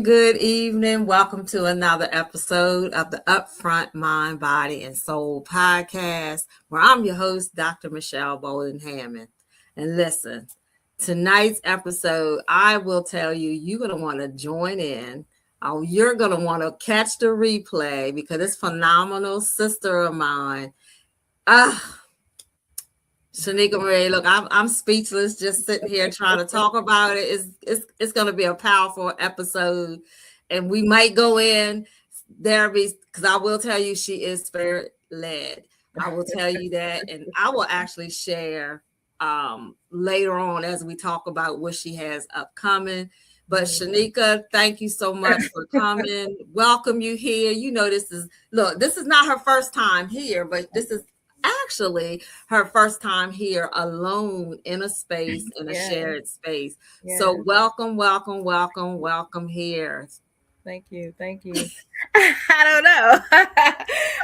Good evening. Welcome to another episode of the Upfront Mind, Body, and Soul podcast, where I'm your host, Dr. Michelle Boulden Hammond. And listen, tonight's episode, I will tell you, you're going to want to join in. You're going to want to catch the replay because it's phenomenal. Sister of mine. Shenika Marie, look, I'm speechless just sitting here trying to talk about it. It's going to be a powerful episode, and we might go in there because I will tell you she is spirit led. I will tell you that, and I will actually share later on as we talk about what she has upcoming. But Shenika, thank you so much for coming. Welcome you here. You know, this is not her first time here, but this is actually her first time here alone in a space, in a shared space. So welcome here. Thank you. I don't know.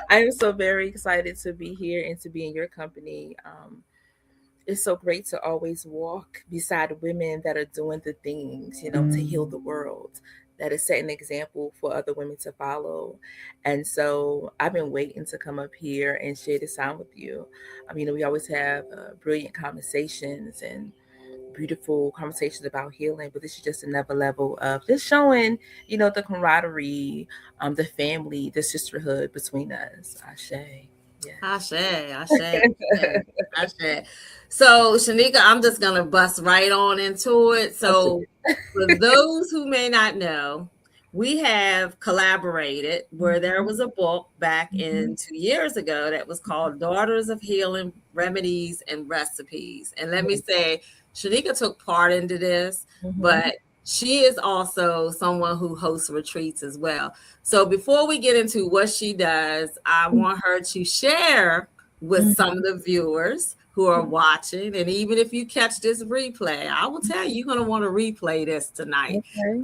I am so very excited to be here and to be in your company. It's so great to always walk beside women that are doing the things, to heal the world, that is setting an example for other women to follow. And so I've been waiting to come up here and share this time with you. We always have brilliant conversations and beautiful conversations about healing, but this is just another level of just showing, the camaraderie, the family, the sisterhood between us. Ashe. Yeah. Ashe. So, Shenika, I'm just going to bust right on into it. So, for those who may not know, we have collaborated where there was a book back in 2 years ago that was called Daughters of Healing, Remedies and Recipes. And let me say, Shenika took part into this, but she is also someone who hosts retreats as well. So before we get into what she does, I want her to share with some of the viewers who are watching. And even if you catch this replay, I will tell you, you're going to want to replay this tonight. Okay.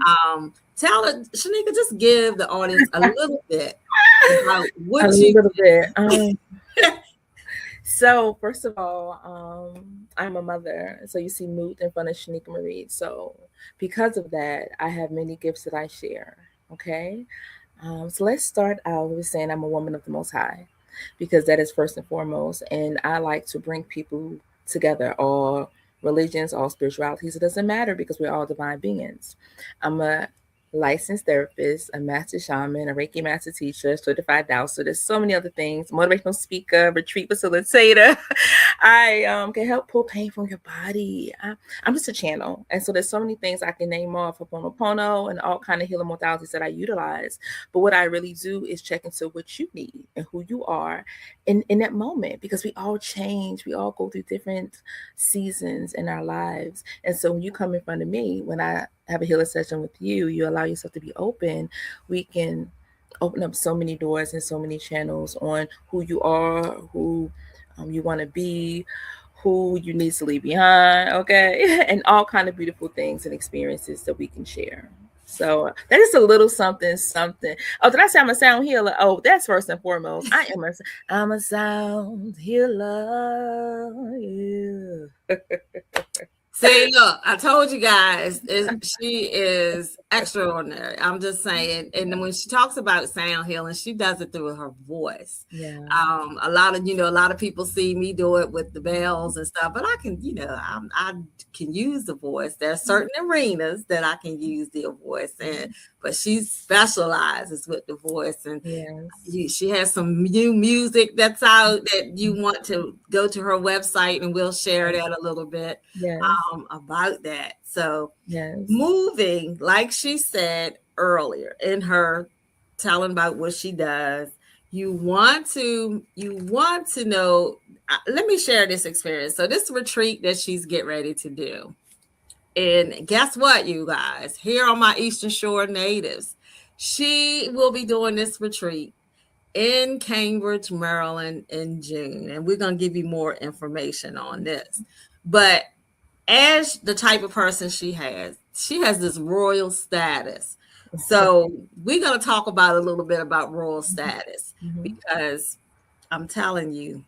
Tell it, Shenika, just give the audience a little bit about what So first of all, I'm a mother. So you see Moot in front of Shenika Marie. So because of that, I have many gifts that I share. Okay. So let's start out with saying I'm a woman of the Most High, because that is first and foremost. And I like to bring people together, all religions, all spiritualities. It doesn't matter because we're all divine beings. I'm a licensed therapist, a master shaman, a Reiki master teacher, certified dowser. There's so many other things. Motivational speaker, retreat facilitator. I can help pull pain from your body. I'm just a channel. And so there's so many things I can name off, Ho'oponopono and all kind of healing modalities that I utilize. But what I really do is check into what you need and who you are in that moment, because we all change. We all go through different seasons in our lives. And so when you come in front of me, when I have a healing session with you, you allow yourself to be open, we can open up so many doors and so many channels on who you are, who you want to be, who you need to leave behind, okay? And all kind of beautiful things and experiences that we can share. So that is a little something. Oh, did I say I'm a sound healer? Oh, that's first and foremost. I'm a sound healer. Yeah. See, look, I told you guys, she is extraordinary. I'm just saying. And when she talks about sound healing, she does it through her voice. Yeah. A lot of people see me do it with the bells and stuff, but I can, I can use the voice. There are certain arenas that I can use the voice in, but she specializes with the voice. And she has some new music that's out that you want to go to her website, and we'll share that a little bit. About that. So moving, like she said earlier in her telling about what she does, you want to know, let me share this experience. So this retreat that she's getting ready to do, and guess what, you guys, here on my Eastern Shore natives, she will be doing this retreat in Cambridge, Maryland in June. And we're going to give you more information on this. But as the type of person she has this royal status. So we're going to talk about a little bit about royal status, because I'm telling you,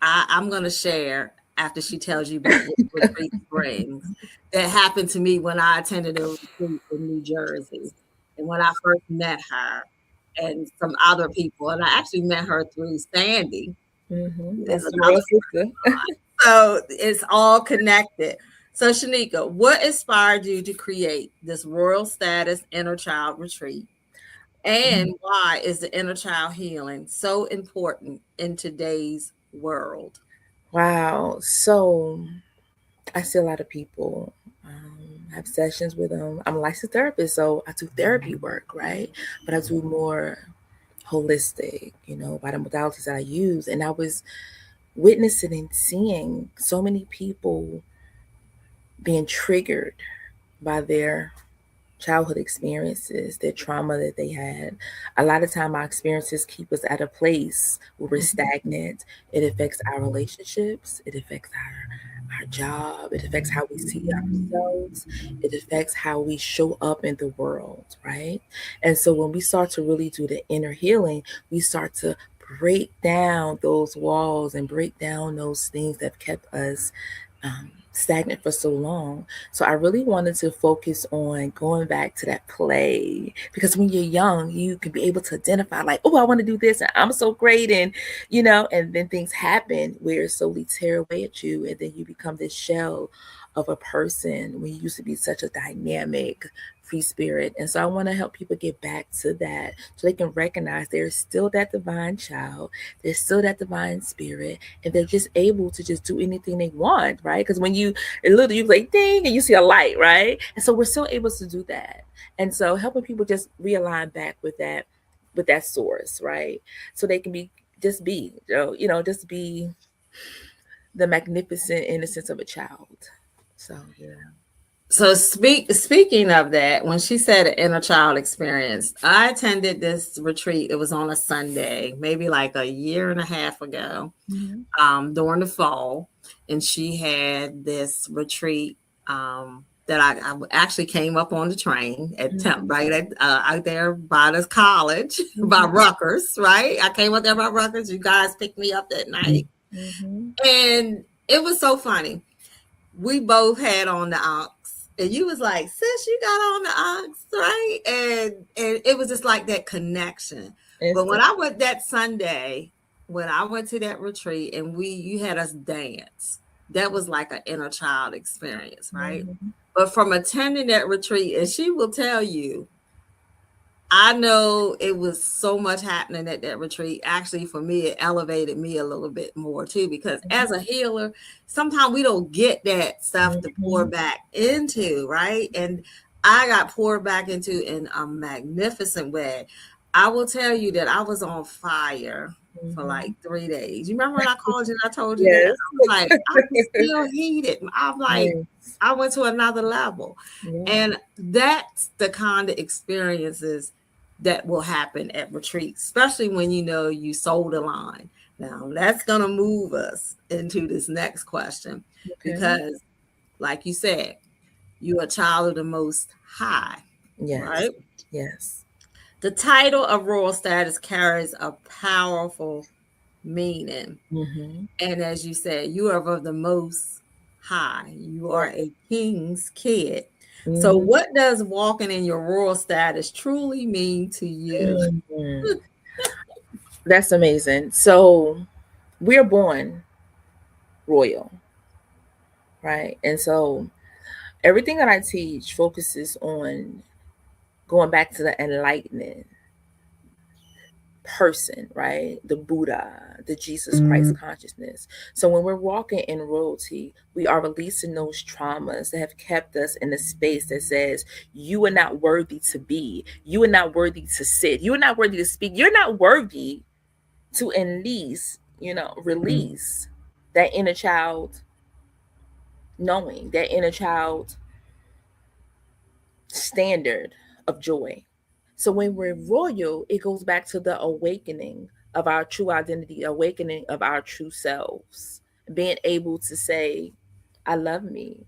I'm going to share after she tells you about what retreat brings. That happened to me when I attended a retreat in New Jersey. And when I first met her and some other people, and I actually met her through Sandy, is That's another. real sister. So it's all connected. So Shenika, what inspired you to create this world status inner child retreat? And why is the inner child healing so important in today's world? Wow. So I see a lot of people. Have sessions with them. I'm a licensed therapist, so I do therapy work, right? But I do more holistic, by the modalities that I use. And I was witnessing and seeing so many people being triggered by their childhood experiences, their trauma that they had. A lot of time our experiences keep us at a place where we're Mhm. stagnant. It affects our relationships, it affects our job, it affects how we see ourselves, it affects how we show up in the world, right? And so when we start to really do the inner healing, we start to break down those walls and break down those things that have kept us stagnant for so long. So I really wanted to focus on going back to that play, because when you're young, you can be able to identify like, oh, I want to do this and I'm so great. And, and then things happen where it slowly tear away at you. And then you become this shell of a person when you used to be such a dynamic, free spirit. And so I want to help people get back to that so they can recognize there's still that divine child, there's still that divine spirit, and they're just able to just do anything they want, right? Because when it literally you like ding and you see a light, right? And so we're still able to do that. And so helping people just realign back with that source, right? So they can be just be, just be the magnificent innocence of a child. So yeah. So speaking of that, when she said an inner child experience, I attended this retreat. It was on a Sunday, maybe like a year and a half ago, Mm-hmm. during the fall, and she had this retreat that I actually came up on the train at Temp, Mm-hmm. right at out there by this college by Mm-hmm. Rutgers, right? I came up there by Rutgers. You guys picked me up that night, Mm-hmm. and it was so funny. We both had on the ox, and you was like, sis, you got on the ox, right? And it was just like that connection. But when Instant. I went that Sunday, when I went to that retreat and you had us dance, that was like an inner child experience, right? Mm-hmm. But from attending that retreat, and she will tell you, I know it was so much happening at that retreat. Actually, for me, it elevated me a little bit more too, because as a healer, sometimes we don't get that stuff to pour Mm-hmm. back into, right? And I got poured back into in a magnificent way. I will tell you that I was on fire for Mm-hmm. like 3 days. You remember when I called you and I told you that? I Yes. was like, I was still heated. I'm like, Yes. I went to another level. Yeah. And that's the kind of experiences that will happen at retreats, especially when you know you sold a line. Now, that's going to move us into this next question Okay. because, like you said, you're a child of the Most High, Yes. right? Yes. The title of royal status carries a powerful meaning. Mm-hmm. And as you said, you are of the Most High, you are Right. a king's kid. So, Mm-hmm. what does walking in your royal status truly mean to you? Mm-hmm. That's amazing. So we're born royal, right? And so everything that I teach focuses on going back to the enlightenment person, right? The Buddha, the Jesus Christ consciousness. So when we're walking in royalty, we are releasing those traumas that have kept us in a space that says, you are not worthy to be, you are not worthy to sit, you are not worthy to speak, you're not worthy to at least, release that inner child knowing, that inner child standard of joy. So when we're royal, it goes back to the awakening of our true identity, awakening of our true selves, being able to say, I love me,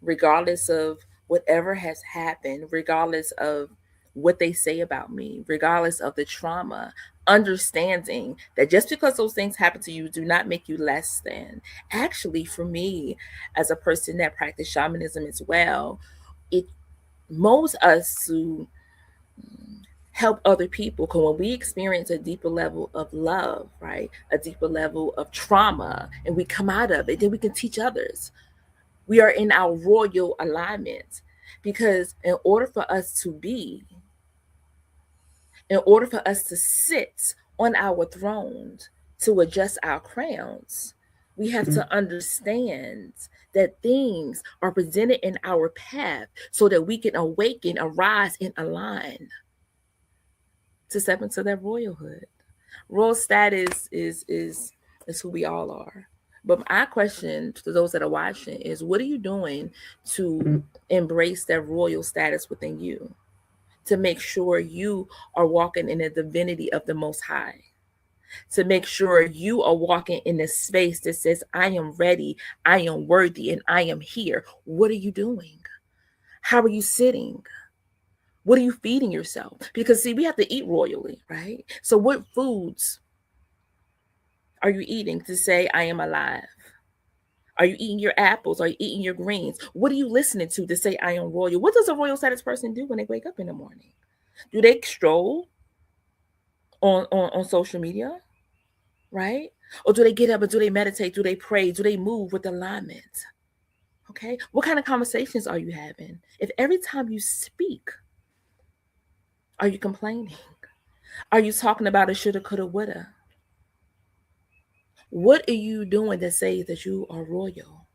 regardless of whatever has happened, regardless of what they say about me, regardless of the trauma, understanding that just because those things happen to you do not make you less than. Actually, for me, as a person that practiced shamanism as well, it molds us to help other people. Because when we experience a deeper level of love, right, a deeper level of trauma, and we come out of it, then we can teach others. We are in our royal alignment. Because in order for us to sit on our thrones, to adjust our crowns, we have to understand that things are presented in our path so that we can awaken, arise, and align to step into that royalhood. Royal status is who we all are. But my question to those that are watching is, what are you doing to embrace that royal status within you? To make sure you are walking in the divinity of the Most High, to make sure you are walking in a space that says, I am ready, I am worthy, and I am here. What are you doing? How are you sitting? What are you feeding yourself? Because, see, we have to eat royally, right? So, what foods are you eating to say, I am alive? Are you eating your apples? Are you eating your greens? What are you listening to say, I am royal? What does a royal status person do when they wake up in the morning? Do they stroll on social media, right? Or do they get up and do they meditate? Do they pray? Do they move with alignment? Okay. What kind of conversations are you having? If every time you speak, are you complaining? Are you talking about a shoulda, coulda, woulda? What are you doing that says that you are royal?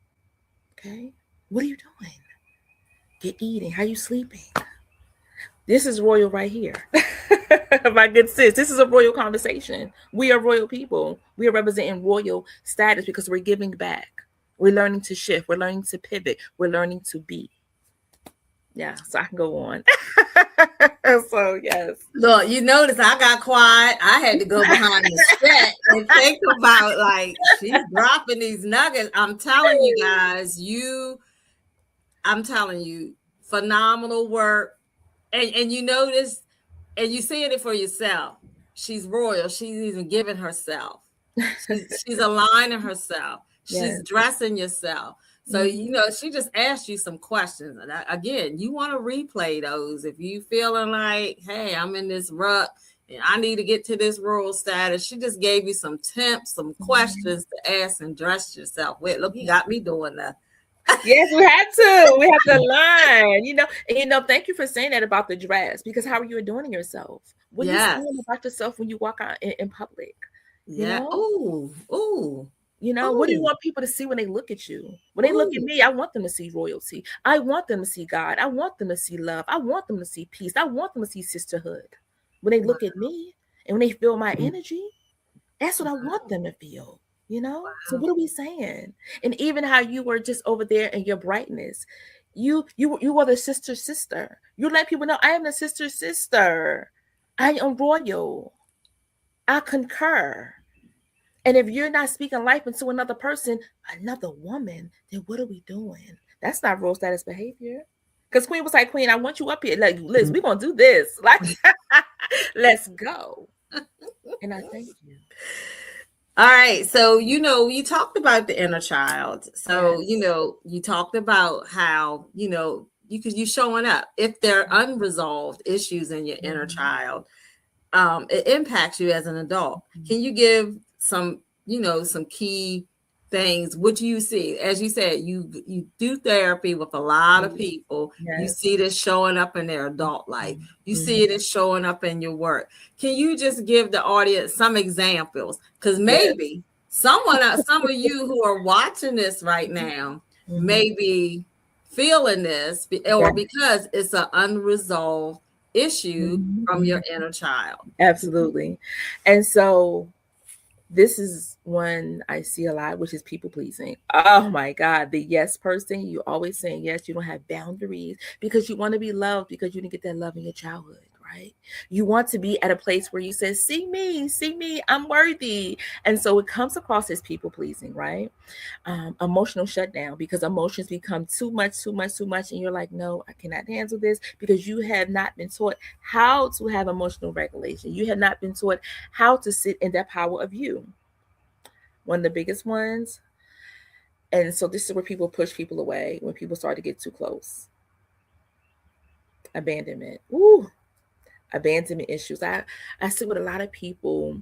Okay. What are you doing? You're eating. How you sleeping? This is royal right here. My good sis, this is a royal conversation. We are royal people. We are representing royal status because we're giving back. We're learning to shift. We're learning to pivot. We're learning to be. Yeah, so I can go on. So, yes. Look, you notice I got quiet. I had to go behind the set and think about, like, she's dropping these nuggets. I'm telling you guys, I'm telling you, phenomenal work. And you notice, and you seeing it for yourself. She's royal. She's even giving herself. She's aligning herself. She's Yes. dressing yourself. So, she just asked you some questions. And again, you want to replay those. If you feeling like, hey, I'm in this rut and I need to get to this rural status. She just gave you some tips, some questions to ask and dress yourself with. Look, you got me doing that. Yes, we have to. We have to learn, And thank you for saying that about the dress, because how are you adorning yourself? What are you Yes. saying about yourself when you walk out in public? Yeah. Oh, What do you want people to see when they look at you? When they look at ooh. me, I want them to see royalty. I want them to see God. I want them to see love. I want them to see peace. I want them to see sisterhood. When they look at me and when they feel my energy, that's what I want them to feel. So what are we saying? And even how you were just over there in your brightness, you were the sister. You let people know, I am the sister. I am royal. I concur. And if you're not speaking life into another person, another woman, then what are we doing? That's not role status behavior. Because Queen was like, Queen, I want you up here. Like, Liz, we're going to do this. Like, let's go. And I thank you. All right. So, you talked about the inner child. So, Yes. You talked about how, you showing up. If there are unresolved issues in your inner child, it impacts you as an adult. Can you give some, some key things? What do you see? As you said, you do therapy with a lot of people. You Yes. see this showing up in their adult life. You see it showing up in your work. Can you just give the audience some examples? Because maybe some of you who are watching this right now may be feeling this, or because it's an unresolved issue from your inner child. Absolutely. And so this is one I see a lot, which is people pleasing. Oh my God, the yes person. You always saying yes. You don't have boundaries because you want to be loved, because you didn't get that love in your childhood, right? You want to be at a place where you say, see me, I'm worthy. And so it comes across as people pleasing, right? Emotional shutdown, because emotions become too much, and you're like, no, I cannot handle this, because you have not been taught how to have emotional regulation. You have not been taught how to sit in that power of you. One of the biggest ones. And so this is where people push people away, when people start to get too close. Abandonment. Ooh, abandonment issues. I sit with a lot of people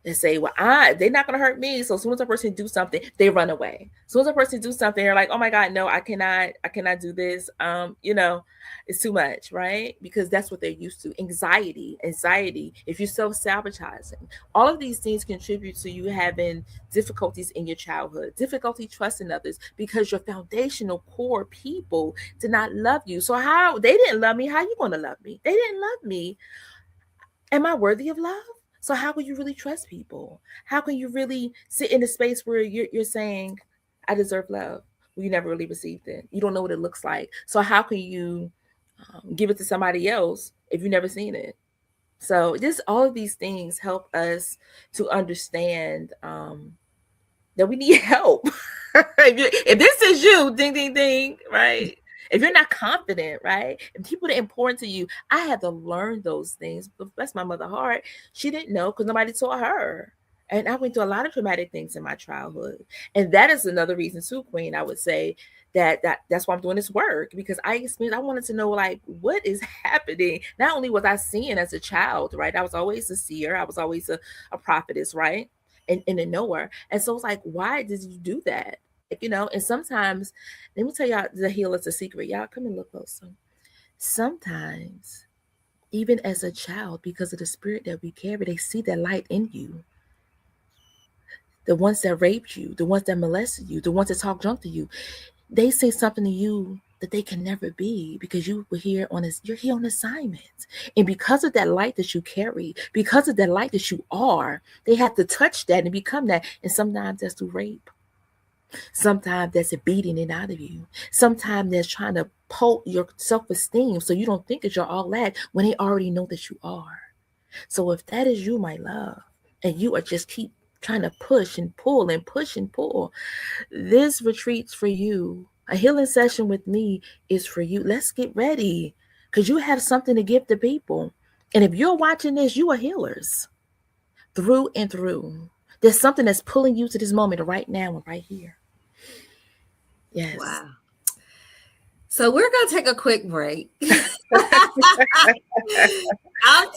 and say, well, they're not gonna hurt me. So as soon as a person do something, they run away. As soon as a person do something, they're like, oh my God, no, I cannot do this. It's too much, right? Because that's what they're used to. Anxiety, if you're self-sabotaging, all of these things contribute to you having difficulties in your childhood, difficulty trusting others, because your foundational core people did not love you. So how they didn't love me, how you gonna love me? They didn't love me. Am I worthy of love? So how can you really trust people? How can you really sit in a space where you're saying, I deserve love? Well, you never really received it. You don't know what it looks like. So how can you give it to somebody else if you've never seen it? So just all of these things help us to understand that we need help. If this is you, ding, ding, ding, right? If you're not confident, right? If people are important to you, I had to learn those things. But that's my mother heart. She didn't know because nobody taught her. And I went through a lot of traumatic things in my childhood. And that is another reason too, Queen, I would say that's why I'm doing this work, because I wanted to know, like, what is happening. Not only was I seeing as a child, right? I was always a seer, I was always a prophetess, right? And a knower. And so it's like, why did you do that? Like, and sometimes, let me tell y'all, the healer's a secret. Y'all come and look closer. Sometimes, even as a child, because of the spirit that we carry, they see that light in you. The ones that raped you, the ones that molested you, the ones that talk junk to you, they say something to you that they can never be, because you're here on assignment. And because of that light that you carry, because of that light that you are, they have to touch that and become that. And sometimes that's through rape. Sometimes that's a beating it out of you. Sometimes that's trying to poke your self-esteem so you don't think that you're all that when they already know that you are. So if that is you, my love, and you are just keep trying to push and pull and push and pull, this retreat's for you. A healing session with me is for you. Let's get ready, because you have something to give to people. And if you're watching this, you are healers through and through. There's something that's pulling you to this moment right now and right here. Yes. Wow. So we're going to take a quick break. I'm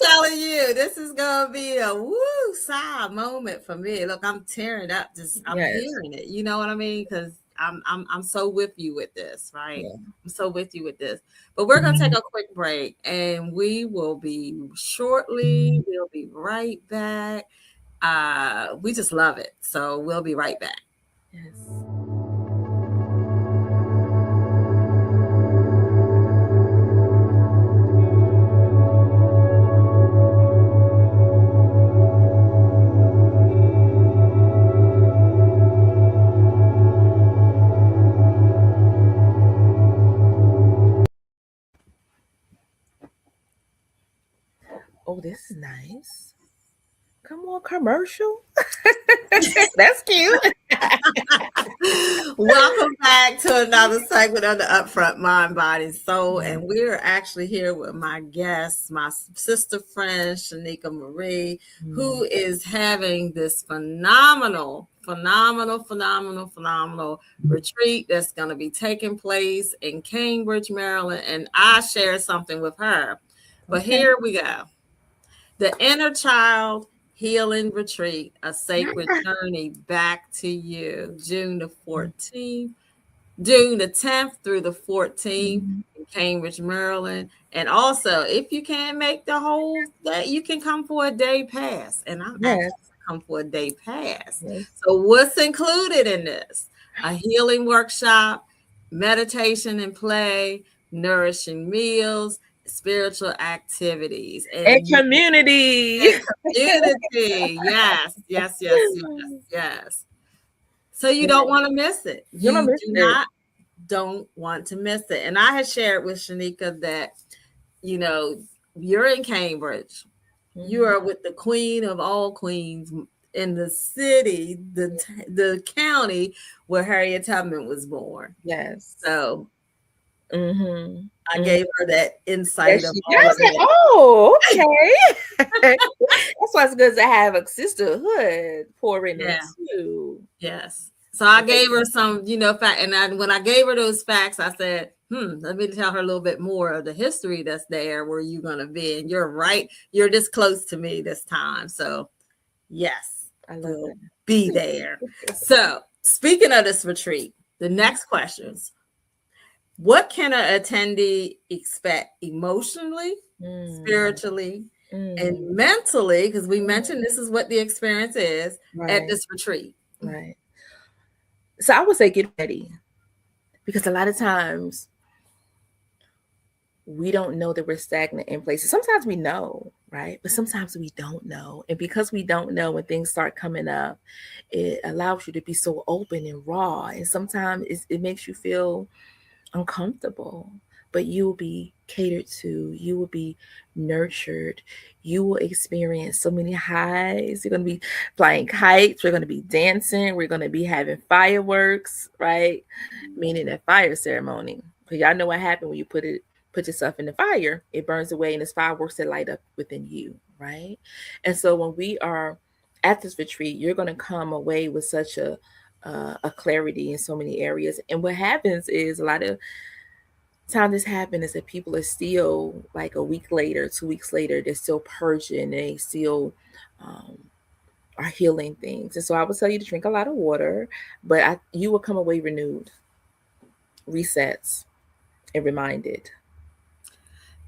telling you, this is going to be a woo sigh moment for me. Look, I'm tearing up. I'm hearing it. You know what I mean? Because I'm so with you with this, right? Yeah. I'm so with you with this. But we're going to take a quick break, and we will be shortly. We'll be right back. We just love it. So we'll be right back. Yes. Oh, this is nice. Come on, commercial. That's cute. Welcome back to another segment of the Upfront Mind, Body, Soul. And we're actually here with my guest, my sister friend, Shenika Marie, who is having this phenomenal retreat that's going to be taking place in Cambridge, Maryland. And I shared something with her. But here we go. The Inner Child Healing Retreat, a sacred journey back to you, June the 10th through the 14th in Cambridge, Maryland. And also, if you can't make the whole day, you can come for a day pass. And I'm actually come for a day pass. Yes. So what's included in this? A healing workshop, meditation and play, nourishing meals, spiritual activities, and community. Yes. So you don't want to miss it. You don't want to miss it. And I had shared with Shenika that, you're in Cambridge. You are with the queen of all queens in the city, the county where Harriet Tubman was born. Yes. So I gave her that insight of all of it. Oh, okay. That's why it's good to have a sisterhood pouring in too. Yes. So I gave her some, fact, and when I gave her those facts, I said, Let me tell her a little bit more of the history that's there where you're going to be. And you're right. You're this close to me this time. So, yes, I love we'll that. be there. So, speaking of this retreat, the next questions: what can an attendee expect emotionally, Mm, spiritually, and mm, mentally? Because we mentioned this is what the experience is at right, this retreat. right. So I would say get ready because a lot of times we don't know that we're stagnant in places. Sometimes we know, right? But sometimes we don't know. And because we don't know, when things start coming up, it allows you to be so open and raw. And sometimes it makes you feel uncomfortable, but you will be catered to, you will be nurtured, you will experience so many highs. You're going to be flying kites, we're going to be dancing, we're going to be having fireworks, right? Meaning a fire ceremony. Because y'all know what happened when you put yourself in the fire, it burns away and it's fireworks that light up within you, right? And so when we are at this retreat, you're going to come away with such a clarity in so many areas. And what happens is a lot of time this happens is that people are still like a week later, 2 weeks later, they're still purging, they still um, are healing things. And so I would tell you to drink a lot of water, but you will come away renewed, resets, and reminded.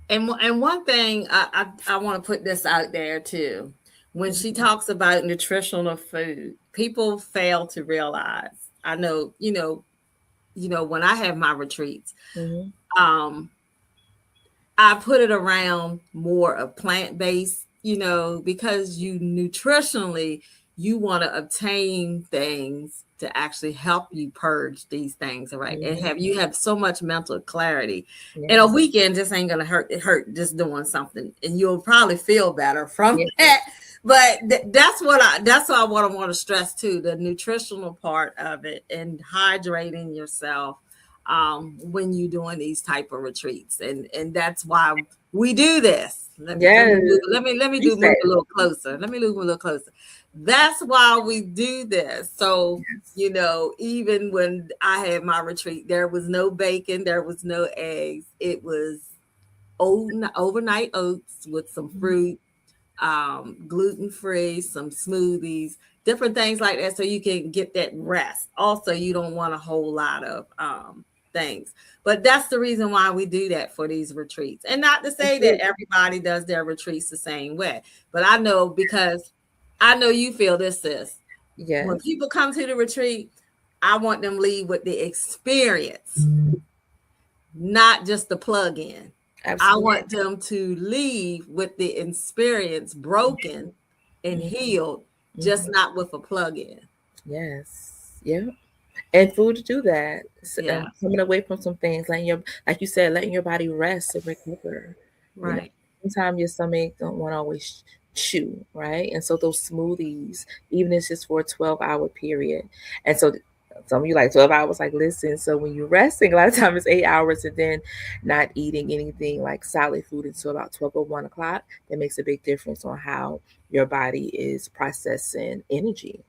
And one thing I want to put this out there too. When she talks about nutritional food, people fail to realize. I know, when I have my retreats, Mm-hmm. um, I put it around more of plant based, because you nutritionally you want to obtain things to actually help you purge these things, all right? And Mm-hmm. you have so much mental clarity. And a Yes. weekend just ain't gonna hurt just doing something, and you'll probably feel better from Yes. that. But that's what I want to stress too, the nutritional part of it and hydrating yourself when you're doing these type of retreats, and that's why we do this. Yes. Let me do move Reset. a little closer. Let me move a little closer. That's why we do this. So even when I had my retreat, there was no bacon, there was no eggs. It was overnight oats with some fruit, gluten free, some smoothies, different things like that, so you can get that rest. Also, you don't want a whole lot of things, but that's the reason why we do that for these retreats. And not to say that Absolutely. everybody does their retreats the same way, but I know because I know you feel this, sis. When Yes. people come to the retreat, I want them leave with the experience, not just the plug in. I Absolutely. want them to leave with the experience broken and healed, just Mm-hmm. not with a plug in. Yes. Yeah. And food to do that. Yeah, Coming away from some things, letting your, like you said, letting your body rest and recover. You know, right, sometimes your stomach don't want to always chew, right? And so those smoothies, even if it's just for a 12-hour period. And so some of you like 12 hours, like listen, so when you're resting, a lot of times it's 8 hours and then not eating anything like solid food until about 12 or 1 o'clock, that makes a big difference on how your body is processing energy.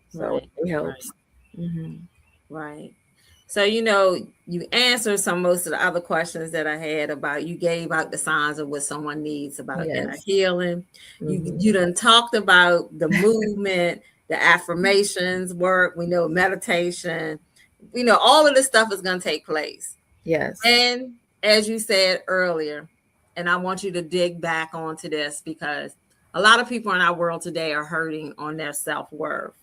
So right, it right, helps. Hmm. right. So you answered most of the other questions that I had about. You gave out the signs of what someone needs about inner Yes. healing. You Hmm. you done talked about the movement, the affirmations work. We know meditation. We know all of this stuff is going to take place. Yes. And as you said earlier, and I want you to dig back onto this because a lot of people in our world today are hurting on their self-worth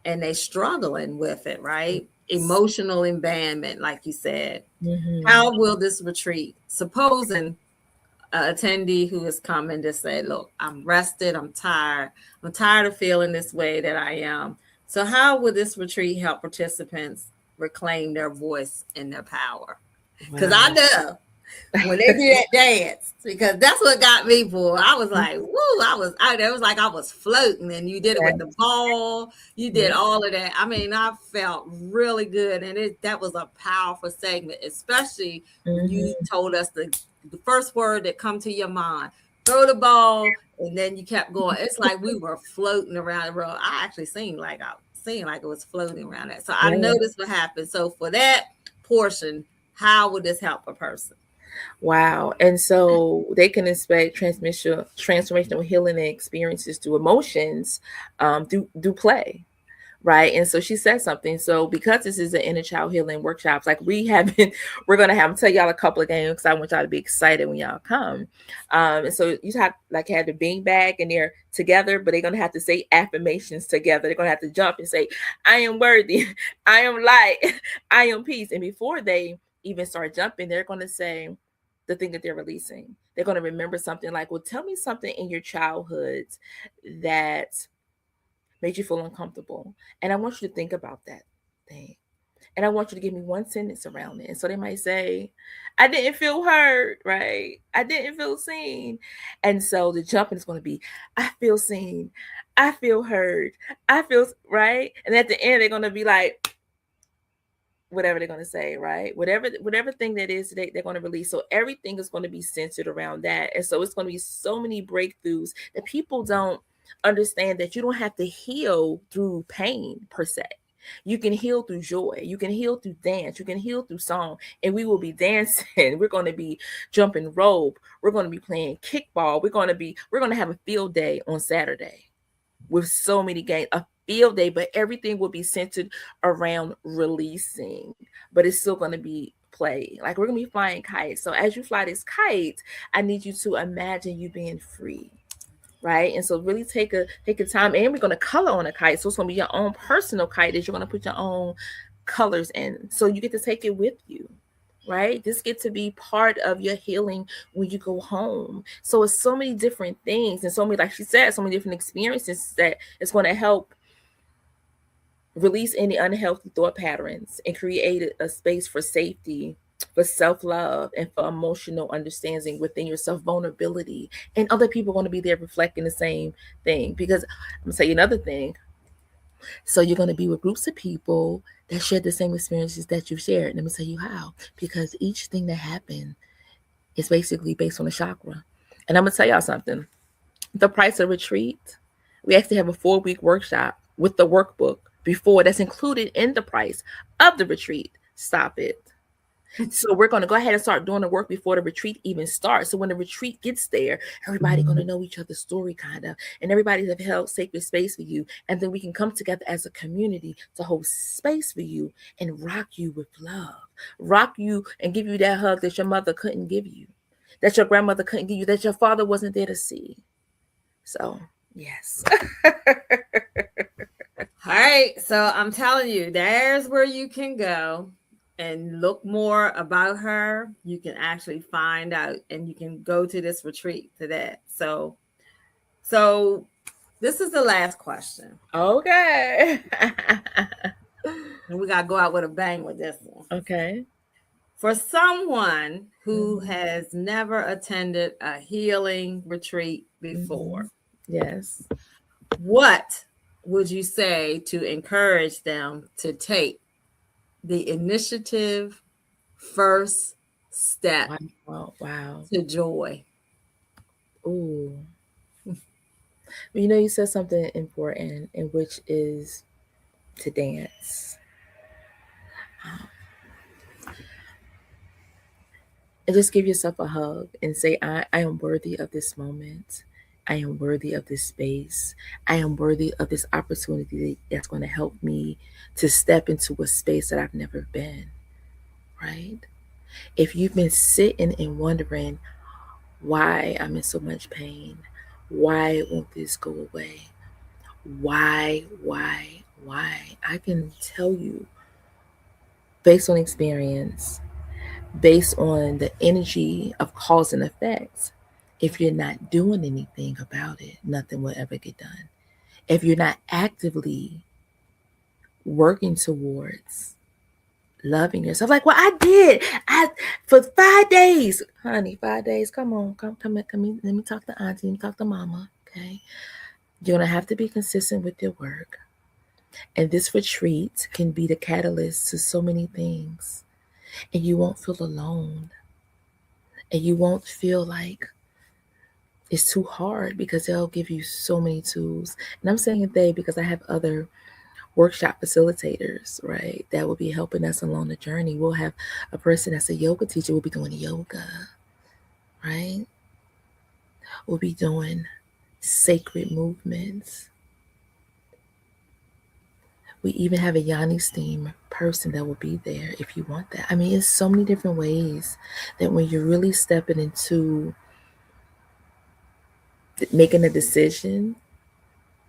and they struggling with it, right? Emotional abandonment, like you said. Hmm. How will this retreat, supposing an attendee who is coming to say, look, I'm rested, I'm tired of feeling this way that I am. So how will this retreat help participants reclaim their voice and their power? Because I Wow. know when they do that dance, because that's what got me, boy. I was like, woo, it was like I was floating, and you did it with the Yes. ball, you did Yeah. all of that. I mean, I felt really good, and that was a powerful segment, especially when you Hmm. told us the first word that come to your mind, throw the ball, and then you kept going. It's like we were floating around the road. I actually seemed like it was floating around that. So I Yeah. know this would happen. So for that portion, how would this help a person? Wow. And so they can expect transformational healing and experiences through emotions, through play. Right. And so she said something. So because this is an inner child healing workshops, like we have been, we're gonna have tell y'all a couple of games because I want y'all to be excited when y'all come. And so you have like had the bean bag and they're together, but they're gonna have to say affirmations together. They're gonna have to jump and say, I am worthy, I am light, I am peace. And before they even start jumping, they're gonna say the thing that they're releasing. They're gonna remember something like, well, tell me something in your childhood that made you feel uncomfortable. And I want you to think about that thing. And I want you to give me one sentence around it. And so they might say, I didn't feel heard, right? I didn't feel seen. And so the jumping is going to be, I feel seen. I feel heard. I feel, right? And at the end, they're going to be like, whatever they're going to say, right? Whatever thing that is they're going to release. So everything is going to be centered around that. And so it's going to be so many breakthroughs that people don't understand, that you don't have to heal through pain per se. You can heal through joy. You can heal through dance. You can heal through song. And we will be dancing. We're going to be jumping rope. We're going to be playing kickball. We're going to have a field day on Saturday with so many games, a field day, but everything will be centered around releasing. But it's still going to be play. Like we're going to be flying kites. So as you fly this kite, I need you to imagine you being free. Right. And so really take a time, and we're going to color on a kite. So it's going to be your own personal kite that you're going to put your own colors in. So you get to take it with you. Right. This get to be part of your healing when you go home. So it's so many different things, and so many, like she said, so many different experiences that it's going to help release any unhealthy thought patterns and create a space for safety, for self-love, and for emotional understanding within yourself, vulnerability. And other people are going to be there reflecting the same thing. Because I'm going to tell you another thing. So you're going to be with groups of people that share the same experiences that you've shared. Let me tell you how. Because each thing that happened is basically based on a chakra. And I'm going to tell y'all something. The price of retreat, we actually have a 4-week workshop with the workbook before that's included in the price of the retreat. Stop it. So we're going to go ahead and start doing the work before the retreat even starts. So when the retreat gets there, everybody going to know each other's story kind of, and everybody have held sacred space for you. And then we can come together as a community to hold space for you and rock you with love, rock you and give you that hug that your mother couldn't give you, that your grandmother couldn't give you, that your father wasn't there to see. So yes. All right. So I'm telling you, there's where you can go and look more about her. You can actually find out, and you can go to this retreat to that. So this is the last question. Okay. And we got to go out with a bang with this one. Okay. For someone who Mhm. has never attended a healing retreat before, Yes. what would you say to encourage them to take the initiative, first step Wow. Wow. to joy? Ooh. You know, you said something important, and which is to dance. Um, and just give yourself a hug and say, I am worthy of this moment. I am worthy of this space. I am worthy of this opportunity that's going to help me to step into a space that I've never been. Right? If you've been sitting and wondering why I'm in so much pain, why won't this go away? Why, why? I can tell you, based on experience, based on the energy of cause and effects, if you're not doing anything about it, nothing will ever get done. If you're not actively working towards loving yourself, like what I did, I for 5 days, honey, 5 days. Come on, come in. Let me talk to auntie. Let me talk to mama. Okay, you're gonna have to be consistent with your work. And this retreat can be the catalyst to so many things. And you won't feel alone. And you won't feel like it's too hard because they'll give you so many tools. And I'm saying they because I have other workshop facilitators, right? That will be helping us along the journey. We'll have a person that's a yoga teacher, will be doing yoga, right? We'll be doing sacred movements. We even have a yoni steam person that will be there if you want that. I mean, it's so many different ways that when you're really stepping into making a decision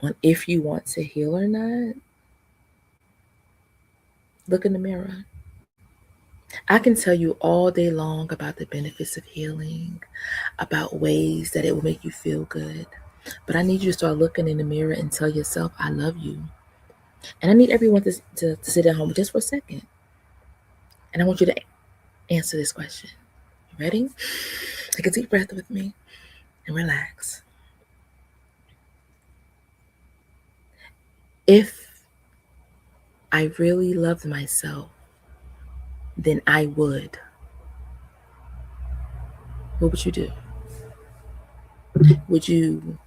on if you want to heal or not, look in the mirror. I can tell you all day long about the benefits of healing, about ways that it will make you feel good. But I need you to start looking in the mirror and tell yourself, I love you. And I need everyone to sit at home just for a second. And I want you to answer this question. You ready? Take a deep breath with me and relax. If I really loved myself, then I would. What would you do? Would you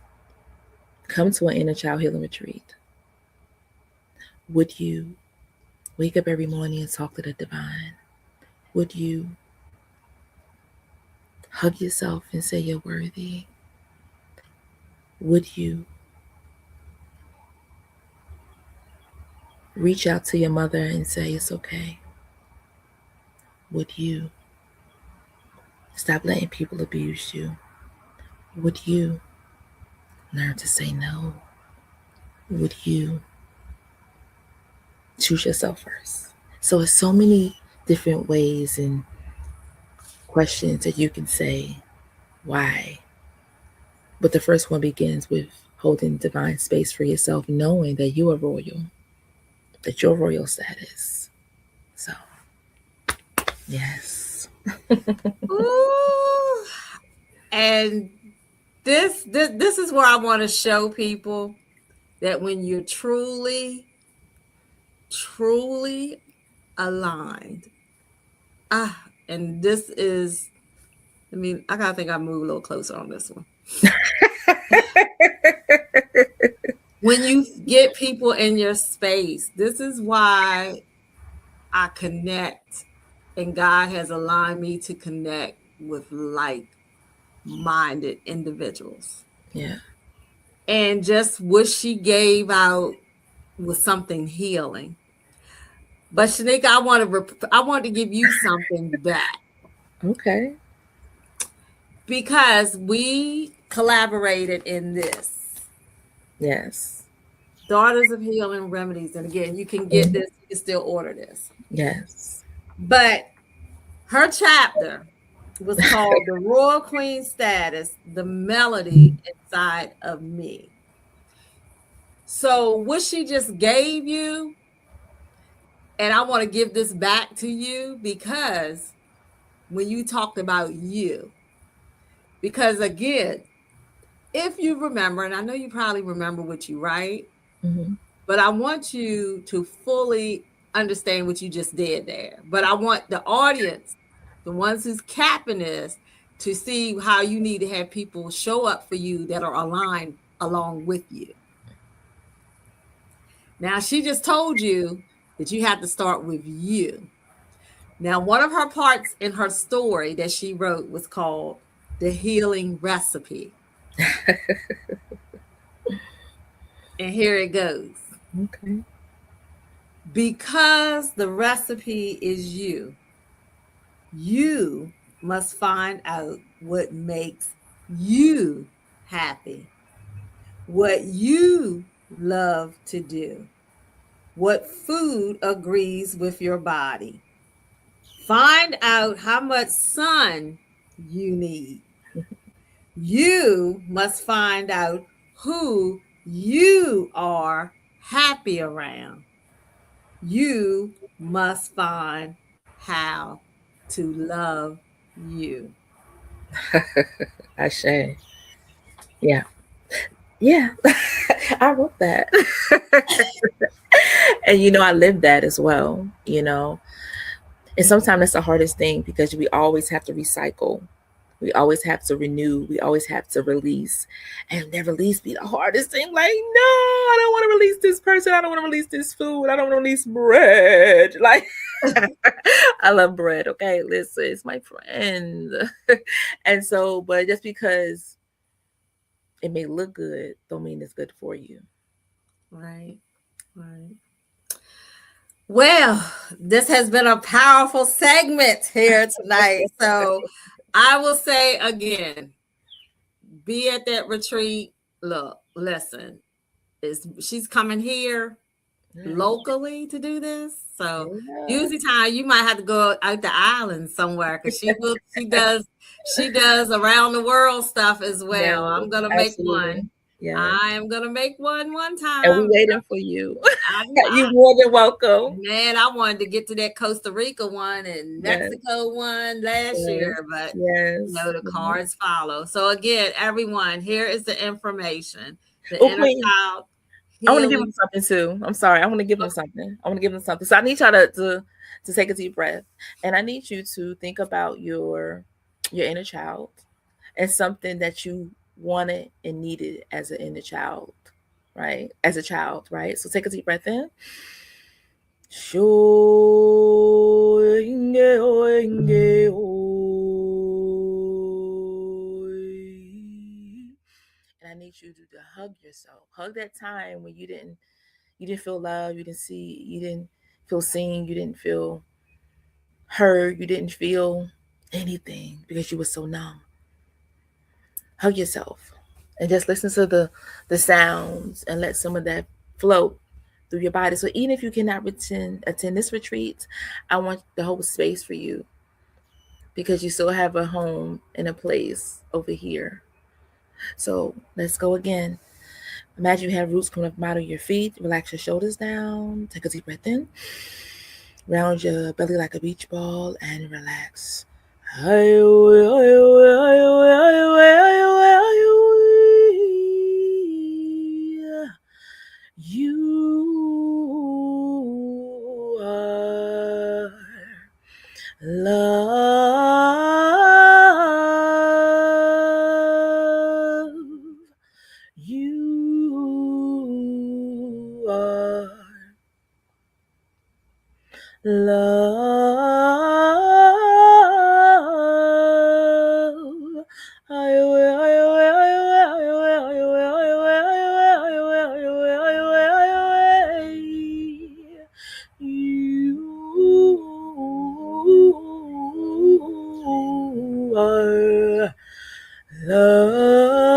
come to an inner child healing retreat? Would you wake up every morning and talk to the divine? Would you hug yourself and say you're worthy? Would you reach out to your mother and say it's okay? Would you stop letting people abuse you? Would you learn to say no? Would you choose yourself first? So it's so many different ways and questions that you can say why. But the first one begins with holding divine space for yourself, knowing that you are royal, that you're royal status. So, yes. Ooh. And this is where I want to show people that when you're truly aligned, and this is, I mean, I gotta think I move a little closer on this one. When you get people in your space, this is why I connect, and God has aligned me to connect with like-minded individuals. Yeah. And just what she gave out was something healing. But Shenika, I want to give you something back Okay. because we collaborated in this. Yes. Daughters of Healing Remedies. And again, you can get this, you can still order this. Yes. But her chapter was called The Royal Queen Status, The Melody Inside of Me. So what she just gave you, and I want to give this back to you because when you talked about you, because again, if you remember, and I know you probably remember what you write, Mm-hmm. but I want you to fully understand what you just did there. But I want the audience, the ones who's capping this, to see how you need to have people show up for you that are aligned along with you. Now, she just told you that you have to start with you. Now, one of her parts in her story that she wrote was called The Healing Recipe. And here it goes. Okay. Because the recipe is you, you must find out what makes you happy, what you love to do, what food agrees with your body. Find out how much sun you need. You must find out who you are happy around. You must find how to love you. Ashe. Yeah. Yeah. I wrote that. And I lived that as well. And sometimes that's the hardest thing because we always have to recycle. We always have to renew. We always have to release. And that release be the hardest thing. Like, no, I don't want to release this person. I don't want to release this food. I don't want to release bread. Like, I love bread. Okay, listen, it's my friend. And so, but just because it may look good, don't mean it's good for you. Right. Right. Well, this has been a powerful segment here tonight. So I will say again, be at that retreat. Look, listen, she's coming here Right. locally to do this. So Yeah. usually time you might have to go out the island somewhere because she does around the world stuff as Yeah, well. I'm gonna make absolutely. one. Yeah. I am gonna make one And we time. waiting for you. I, You more than welcome. Man, I wanted to get to that Costa Rica one and Yes, Mexico one last yes, year, but yes. the Yes. cards follow. So again, everyone, here is the information. The Oh, inner Queen, child I want to give them healing. something too. I'm sorry. I want to give them something. I want to give them something. So I need y'all to take a deep breath, and I need you to think about your inner child and something that you wanted and needed as an inner child, right? As a child, right? So take a deep breath in. Sho inge o inge o. And I need you to hug yourself. Hug that time when you didn't feel love, you didn't feel seen, you didn't feel heard, you didn't feel anything because you were so numb. Hug yourself and just listen to the sounds and let some of that float through your body. So even if you cannot attend this retreat, I want the whole space for you because you still have a home and a place over here. So let's go again. Imagine you have roots coming up out of your feet. Relax your shoulders down. Take a deep breath in. Round your belly like a beach ball and relax. You are love. You are love. You are loved.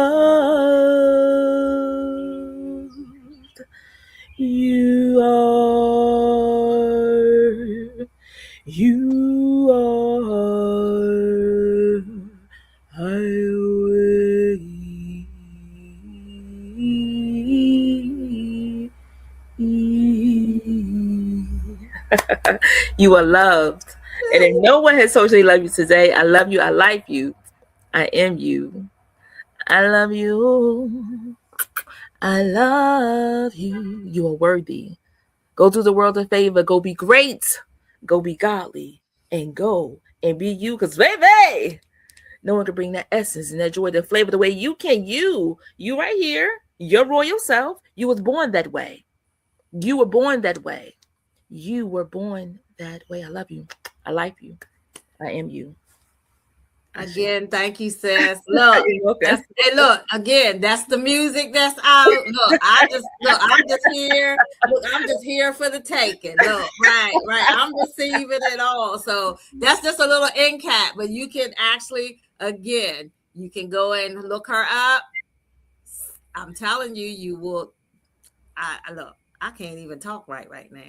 You are. You are highway. You are loved. And if no one has socially loved you today, I love you. I like you. I am you. I love you. I love you. You are worthy. Go do the world a favor. Go be great. Go be godly. And go and be you. Because, baby, no one can bring that essence and that joy, that flavor the way you can. You right here, your royal self. You was born that way. You were born that way. You were born that way. I love you. I like you. I am you. Again, thank you, sis. Look, You're welcome. look again. That's the music that's out. Look, I'm just here. Look, I'm just here for the taking. Look, right. I'm receiving it all. So that's just a little end cap, but you can actually, again, you can go and look her up. I'm telling you, you will. I look. I can't even talk right now.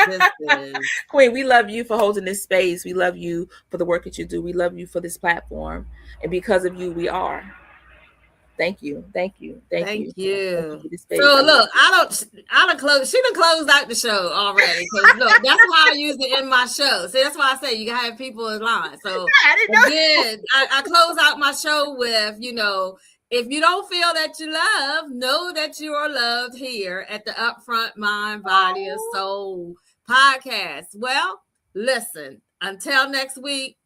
This is Queen, we love you for holding this space. We love you for the work that you do. We love you for this platform. And because of you, we are. Thank you. Thank you. Thank Thank you. Thank you you. for this So space. look, I don't close. She done closed out the show already. Because look, that's how I usually end my show. See, that's why I say you gotta have people in line. So I didn't know. again, I close out my show with, if you don't feel that you love, know that you are loved here at the Upfront Mind, Body, and Soul podcast. Well, listen, until next week,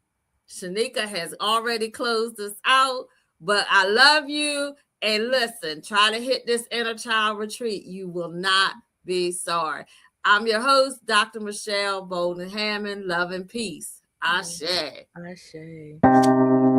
Shenika has already closed us out, but I love you. And listen, try to hit this inner child retreat. You will not be sorry. I'm your host, Dr. Michelle Boulden Hammond. Love and peace. Ashe. Ashe.